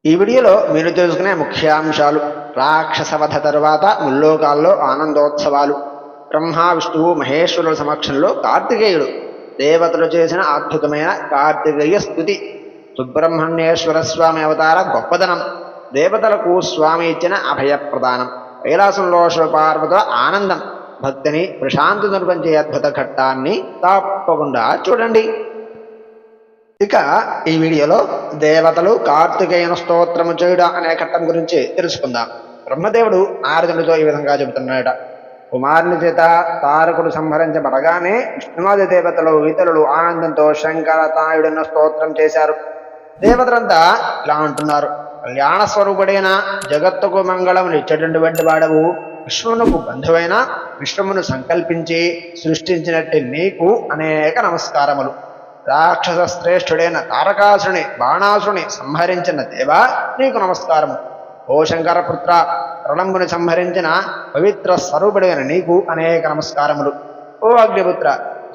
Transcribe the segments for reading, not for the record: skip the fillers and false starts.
ఈ వీడియోలో మీరు తెలుసుకునే ముఖ్యాంశాలు: రాక్షసవధ తరువాత ముల్లోకాల్లో ఆనందోత్సవాలు, బ్రహ్మ విష్ణువు మహేశ్వరుల సమక్షంలో కార్తికేయుడు, దేవతలు చేసిన అద్భుతమైన కార్తికేయ స్తుతి, సుబ్రహ్మణ్యేశ్వర స్వామి అవతార గొప్పదనం, దేవతలకు స్వామి ఇచ్చిన అభయప్రదానం, కైలాసంలో శివపార్వతుల ఆనందం, భక్తిని ప్రశాంతతను పంచే అద్భుత ఘట్టాన్ని తప్పకుండా చూడండి. ఇక ఈ వీడియోలో దేవతలు కార్తికేయుని స్తోత్రము చేయుట అనే ఘట్టం గురించి తెలుసుకుందాం. బ్రహ్మదేవుడు నారదుడితో ఈ విధంగా చెబుతున్నాడట: కుమారుని చేత తారకుడు సంహరించబడగానే విష్ణుమాది దేవతలు ఇతరులు ఆనందంతో శంకరతాయుడిన స్తోత్రం చేశారు. దేవతలంతా ఇలా అంటున్నారు: కళ్యాణ స్వరూపుడైన జగత్తుకు మంగళమును ఇచ్చేటటువంటి వాడవు, విశ్వమునకు బంధువైన విశ్వమును సంకల్పించి సృష్టించినట్టు నీకు అనేక నమస్కారములు. రాక్షస శ్రేష్ఠుడైన తారకాసుని బాణాసుని సంహరించిన దేవా నీకు నమస్కారము. ఓ శంకరపుత్ర, రణంబుని సంహరించిన పవిత్ర స్వరూపుడైన నీకు అనేక నమస్కారములు. ఓ అగ్నిపుత్ర,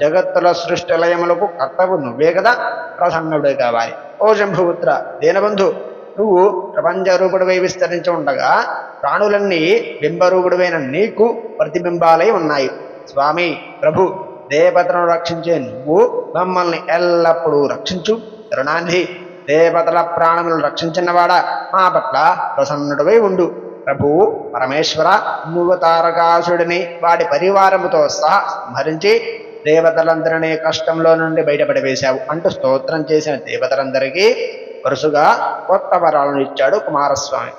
జగత్తుల సృష్టి లయములకు కర్తవు నువ్వే కదా, ప్రసన్నుడే కావాలి. ఓ శంభుపుత్ర, దీనబంధు, నువ్వు ప్రపంచరూపుడివై విస్తరించి ఉండగా ప్రాణులన్నీ బింబరూపుడువైన నీకు ప్రతిబింబాలై ఉన్నాయి. స్వామి ప్రభు, దేవతలను రక్షించే నువ్వు మమ్మల్ని ఎల్లప్పుడూ రక్షించు. కరుణానిధి, దేవతల ప్రాణములను రక్షించినవాడా, మా పట్ల ప్రసన్నుడివై ఉండు. ప్రభువు పరమేశ్వర, నువ్వు తారకాసుడిని వాడి పరివారముతో సహా సంహరించి దేవతలందరినీ కష్టంలో నుండి బయటపడివేశావు అంటూ స్తోత్రం చేసిన దేవతలందరికీ వరుసగా కొత్త వరాలను ఇచ్చాడు కుమారస్వామి.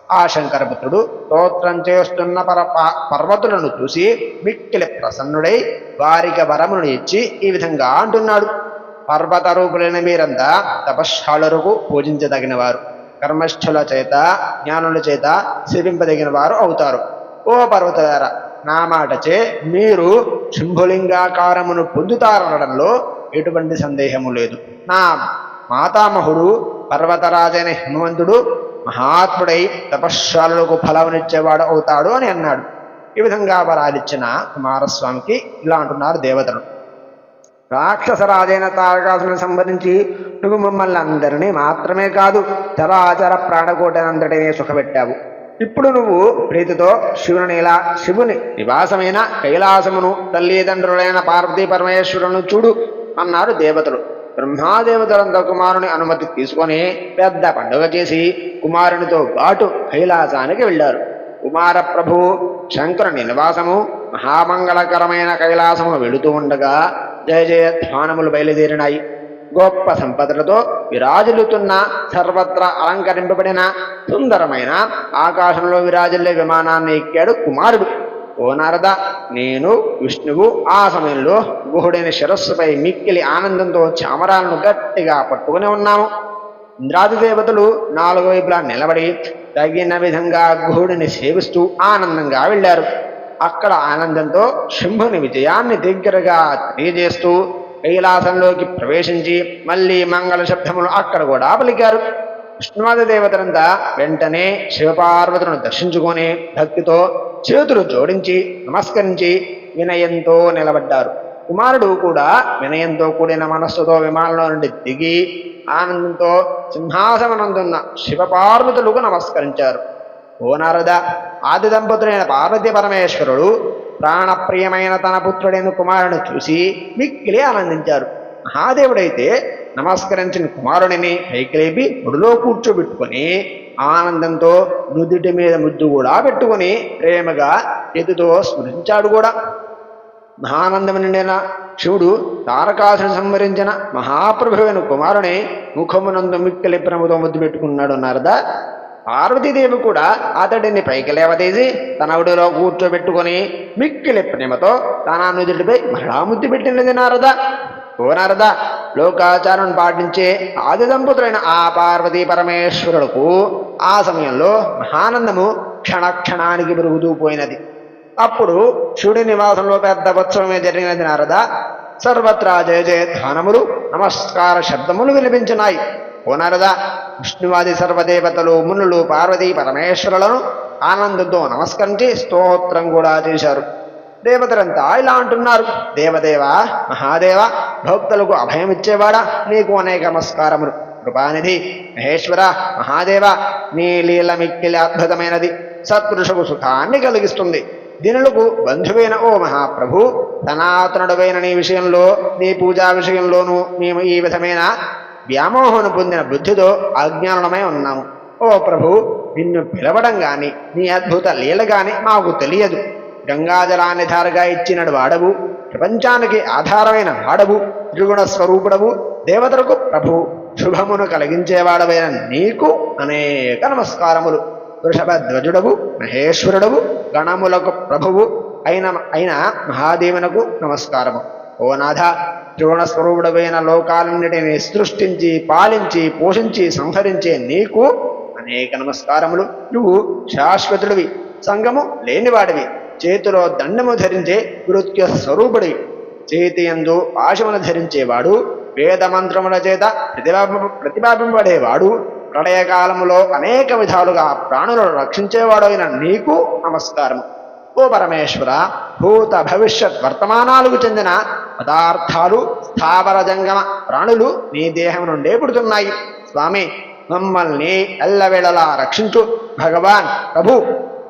ఆ శంకరపుత్రుడు స్తోత్రం చేస్తున్న పర్వతులను చూసి మిక్కిలి ప్రసన్నుడై వారికి వరములను ఇచ్చి ఈ విధంగా అంటున్నాడు: పర్వత రూపులైన మీరంతా తపశ్శాలులకు పూజించదగిన వారు, కర్మస్థుల చేత జ్ఞానుల చేత సేవింపదగిన వారు అవుతారు. ఓ పర్వతార, నా మాటచే మీరు శంభులింగాకారమును పొందుతారనడంలో ఎటువంటి సందేహము లేదు. నా మాతామహుడు పర్వతరాజైన హిమవంతుడు మహాత్ముడై తపశ్శాలులకు ఫలమునిచ్చేవాడు అవుతాడు అని అన్నాడు. ఈ విధంగా వరాలిచ్చిన కుమారస్వామికి ఇలా అంటున్నారు దేవతలు: రాక్షసరాజైన తారకాసుని సంబంధించి నువ్వు మమ్మల్ని అందరినీ మాత్రమే కాదు, చరాచర ప్రాణకోటనంతటినీ సుఖపెట్టావు. ఇప్పుడు నువ్వు ప్రీతితో శివుని నివాసమైన కైలాసమును, తల్లిదండ్రులైన పార్వతీ పరమేశ్వరులను చూడు అన్నారు దేవతలు. బ్రహ్మాదేవతలంతా కుమారుని అనుమతి తీసుకొని పెద్ద పండుగ చేసి కుమారునితో పాటు కైలాసానికి వెళ్ళారు. కుమార ప్రభువు శంకరుని నివాసము మహామంగళకరమైన కైలాసము వెళుతూ ఉండగా జయ జయ ధ్వానములు బయలుదేరినాయి. గొప్ప సంపదలతో విరాజిల్లుతున్న, సర్వత్రా అలంకరింపబడిన సుందరమైన ఆకాశంలో విరాజిల్లే విమానాన్ని ఎక్కాడు కుమారుడు. ఓ నారద, నేను విష్ణువు ఆ సమయంలో గుహుడైన శిరస్సుపై మిక్కిలి ఆనందంతో చామరాలను గట్టిగా పట్టుకుని ఉన్నాము. ఇంద్రాది దేవతలు నాలుగు వైపులా నిలబడి తగిన విధంగా గుహుడిని సేవిస్తూ ఆనందంగా వెళ్ళారు. అక్కడ ఆనందంతో శంభుని విజయాన్ని దగ్గరగా తెలియజేస్తూ కైలాసంలోకి ప్రవేశించి మళ్ళీ మంగళ శబ్దములు అక్కడ కూడా పలికారు. విష్ణువాది దేవతలంతా వెంటనే శివపార్వతులను దర్శించుకొని భక్తితో చేతులు జోడించి నమస్కరించి వినయంతో నిలబడ్డారు. కుమారుడు కూడా వినయంతో కూడిన మనస్సుతో విమానంలో నుండి దిగి ఆనందంతో సింహాసనందున్న శివపార్వతులకు నమస్కరించారు. ఓ నారద, ఆది దంపతులైన పార్వతీ పరమేశ్వరుడు ప్రాణప్రియమైన తన పుత్రుడైన కుమారుని చూసి మిక్కిలి ఆనందించారు. మహాదేవుడైతే నమస్కరించిన కుమారుడిని పైకి లేపి ఒడిలో కూర్చోబెట్టుకొని ఆనందంతో నుదుటి మీద ముద్దు కూడా పెట్టుకుని ప్రేమగా చేతితో స్మరించాడు కూడా. మహానందము నిండిన శివుడు తారకాసుని సంహరించిన మహాప్రభువైన కుమారుని ముఖమునందు మిక్కిలి ప్రేమతో ముద్దు పెట్టుకున్నాడు నారద. పార్వతీదేవి కూడా అతడిని పైకి లేవదీసి తన ఒడిలో కూర్చోబెట్టుకొని మిక్కిలి ప్రేమతో తన నుదుటిపై మరలా ముద్దు పెట్టినది నారద. ఓ నారద, లోకాచారం పాటించే ఆది దంపతులైన ఆ పార్వతీ పరమేశ్వరులకు ఆ సమయంలో మహానందము క్షణక్షణానికి పెరుగుతూ పోయినది. అప్పుడు శివుడి నివాసంలో పెద్ద ఉత్సవమే జరిగినది నారద. సర్వత్రా జయ జయ ధ్వానములు, నమస్కార శబ్దములు వినిపించినాయి. ఓ నారద, విష్ణువాది సర్వదేవతలు, మునులు పార్వతీ పరమేశ్వరులను ఆనందంతో నమస్కరించి స్తోత్రం కూడా చేశారు. దేవతలంతా ఇలా అంటున్నారు: దేవదేవ, మహాదేవ, భక్తులకు అభయమిచ్చేవాడా, నీకు అనేక నమస్కారములు. కృపానిధి మహేశ్వర మహాదేవ నీ లీల మిక్కిలి అద్భుతమైనది, సత్పురుషుకు సుఖాన్ని కలిగిస్తుంది. దీనులకు బంధువైన ఓ మహాప్రభు, సనాతనుడవైన నీ విషయంలో, నీ పూజా విషయంలోనూ మేము ఈ విధమైన వ్యామోహను పొందిన బుద్ధితో అజ్ఞానమై ఉన్నాము. ఓ ప్రభు, నిన్ను పిలవడం గాని నీ అద్భుత లీల గాని మాకు తెలియదు. గంగాజలాన్ని ధారగా ఇచ్చినడు వాడవు, ప్రపంచానికి ఆధారమైన వాడవు, త్రిగుణ స్వరూపుడవు, దేవతలకు ప్రభు, శుభమును కలిగించేవాడవైన నీకు అనేక నమస్కారములు. వృషభధ్వజుడవు, మహేశ్వరుడవు, గణములకు ప్రభువు అయిన మహాదేవునకు నమస్కారము. ఓ నాథ, త్రిగుణ స్వరూపుడవైన లోకాలన్నిటినీ సృష్టించి పాలించి పోషించి సంహరించే నీకు అనేక నమస్కారములు. నువ్వు శాశ్వతుడివి, సంగము లేనివాడివి, చేతిలో దండము ధరించే నృత్య స్వరూపుడివి, చేతి యందు పాశమును ధరించేవాడు, వేద మంత్రముల చేత ప్రతిపాదింపబడేవాడు, ప్రళయకాలములో అనేక విధాలుగా ప్రాణులను రక్షించేవాడు అయిన నీకు నమస్కారము. ఓ పరమేశ్వర, భూత భవిష్యత్ వర్తమానాలకు చెందిన పదార్థాలు, స్థావర జంగమ ప్రాణులు నీ దేహం నుండే పుడుతున్నాయి. స్వామి, మమ్మల్ని ఎల్లవేళలా రక్షించు. భగవాన్ ప్రభు,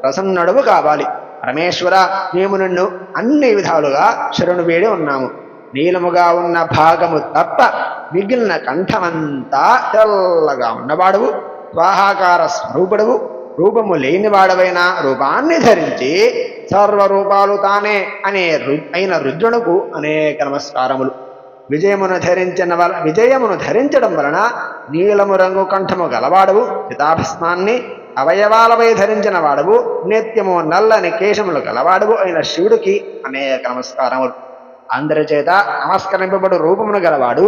ప్రసన్నుడవు కావాలి. పరమేశ్వర, మేము నిన్ను అన్ని విధాలుగా శరణు వేడి ఉన్నాము. నీలముగా ఉన్న భాగము తప్ప మిగిలిన కంఠమంతా తెల్లగా ఉన్నవాడవు, స్వాహాకార స్వరూపుడవు, రూపము లేనివాడవైన రూపాన్ని ధరించి సర్వరూపాలు తానే అయిన రుద్రునకు అనేక నమస్కారములు. విజయమును ధరించడం వలన నీలము రంగు కంఠము గలవాడవు, చితాభస్మాన్ని అవయవాలపై ధరించిన వాడవు, నిత్యము నల్లని కేశములు గలవాడవు అయిన శివుడికి అనేక నమస్కారములు. అందరి చేత నమస్కరింపబడు రూపమును గలవాడు,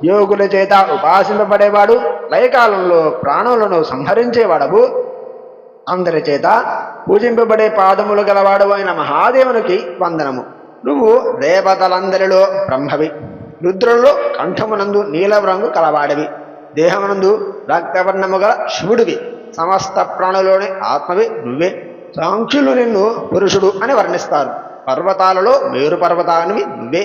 యోగుల చేత ఉపాసింపబడేవాడు, లయకాలంలో ప్రాణులను సంహరించేవాడవు, అందరి చేత పూజింపబడే పాదములు గలవాడు అయిన మహాదేవునికి వందనము. నువ్వు దేవతలందరిలో బ్రహ్మవి, రుద్రులలో కంఠమునందు నీలం రంగు కలవాడివి, దేహమునందు రక్తవర్ణము గల శివుడివి, సమస్త ప్రాణులోని ఆత్మవి నువ్వే. సాంఖ్యులు నిన్ను పురుషుడు అని వర్ణిస్తారు. పర్వతాలలో మేరు పర్వతానివి నువ్వే,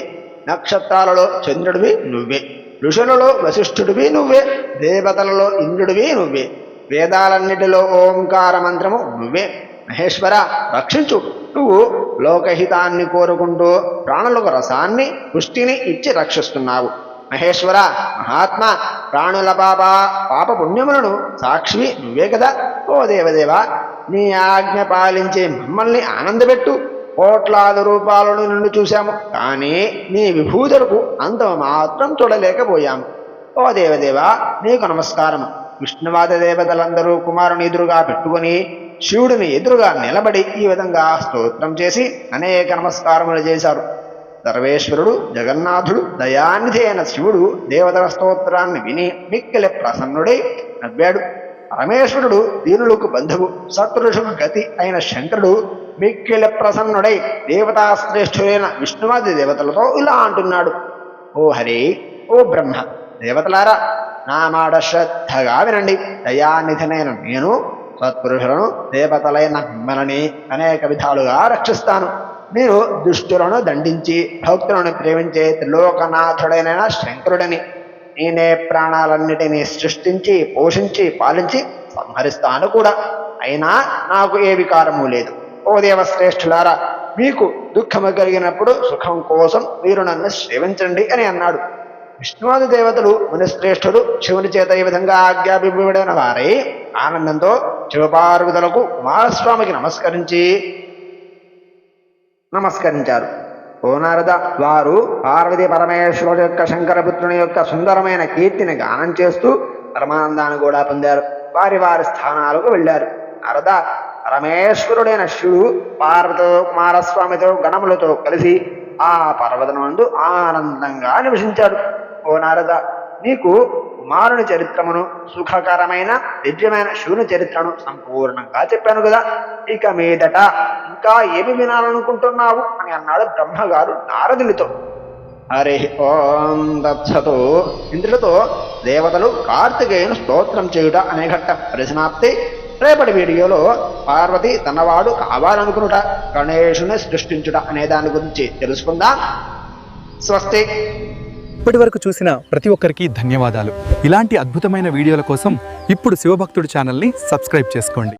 నక్షత్రాలలో చంద్రుడివి నువ్వే, ఋషులలో వశిష్ఠుడివి నువ్వే, దేవతలలో ఇంద్రుడివి నువ్వే, వేదాలన్నిటిలో ఓంకార మంత్రము నువ్వే. మహేశ్వర, రక్షించు. నువ్వు లోకహితాన్ని కోరుకుంటూ ప్రాణులకు రసాన్ని పుష్టిని ఇచ్చి రక్షిస్తున్నావు. మహేశ్వర, మహాత్మ, ప్రాణుల పాప పుణ్యములను సాక్షివి నువ్వే కదా. ఓ దేవదేవ, నీ ఆజ్ఞ పాలించే మమ్మల్ని ఆనందపెట్టు. కోట్లాది రూపాలను నిన్ను చూశాము, కానీ నీ విభూతులకు అంత మాత్రం చూడలేకపోయాము. ఓ దేవదేవ, నీకు నమస్కారము. విష్ణువాద దేవతలందరూ కుమారుని ఎదురుగా పెట్టుకుని శివుడిని ఎదురుగా నిలబడి ఈ విధంగా స్తోత్రం చేసి అనేక నమస్కారములు చేశారు. సర్వేశ్వరుడు, జగన్నాథుడు, దయానిధి అయిన శివుడు దేవతల స్తోత్రాన్ని విని మిక్కిలి ప్రసన్నుడై నవ్వాడు. పరమేశ్వరుడు దీనులకు బంధువు, సత్పురుషుకు గతి అయిన శంకరుడు మిక్కిలి ప్రసన్నుడై దేవతాశ్రేష్ఠులైన విష్ణువాది దేవతలతో ఇలా అంటున్నాడు. ఓ హరి, ఓ బ్రహ్మ, దేవతలారా, నా మాట శ్రద్ధగా వినండి. దయానిధినైన నేను సత్పురుషులను, దేవతలైన మిమ్మల్ని అనేక విధాలుగా రక్షిస్తాను. మీరు దుష్టులను దండించి భక్తులను ప్రేమించే త్రిలోకనాథుడైన శంకరుడిని. నేనే ప్రాణాలన్నిటినీ సృష్టించి పోషించి పాలించి సంహరిస్తాను కూడా. అయినా నాకు ఏ వికారము లేదు. ఓ దేవశ్రేష్ఠులారా, మీకు దుఃఖము కలిగినప్పుడు సుఖం కోసం మీరు నన్ను సేవించండి అని అన్నాడు. విష్ణువాది దేవతలు మునిశ్రేష్ఠులు శివుని చేత ఈ విధంగా ఆజ్ఞాపింపబడిన వారై ఆనందంతో శివపార్వతులకు కుమారస్వామికి నమస్కరించారు. ఓ నారద, వారు పార్వతీ పరమేశ్వరుడు యొక్క శంకరపుత్రుని యొక్క సుందరమైన కీర్తిని గానం చేస్తూ పరమానందాన్ని కూడా పొందారు. వారి వారి స్థానాలకు వెళ్ళారు. నారద, పరమేశ్వరుడైన శివుడు పార్వతో కుమారస్వామితో గణములతో కలిసి ఆ పర్వతనందు ఆనందంగా నివసించాడు. ఓ నారద, నీకు కుమారుని చరిత్రమును, సుఖకరమైన దివ్యమైన శివుని చరిత్రను సంపూర్ణంగా చెప్పాను కదా. ఇక మీదట ఇంకా ఏమి వినాలనుకుంటున్నావు అని అన్నాడు బ్రహ్మగారు నారదునితో. హరి ఓం తత్సతు. ఇంద్రులతో దేవతలు కార్తికేయును స్తోత్రం చేయుట అనే ఘట్టం పరిసమాప్తి. రేపటి వీడియోలో పార్వతి తనవాడు కావాలనుకునుట, గణేశుని సృష్టించుట అనే దాని గురించి తెలుసుకుందాం. స్వస్తి. ఇప్పటి వరకు చూసిన ప్రతి ఒక్కరికి ధన్యవాదాలు. ఇలాంటి అద్భుతమైన వీడియోల కోసం ఇప్పుడు శివభక్తుడు ఛానల్ని సబ్స్క్రైబ్ చేసుకోండి.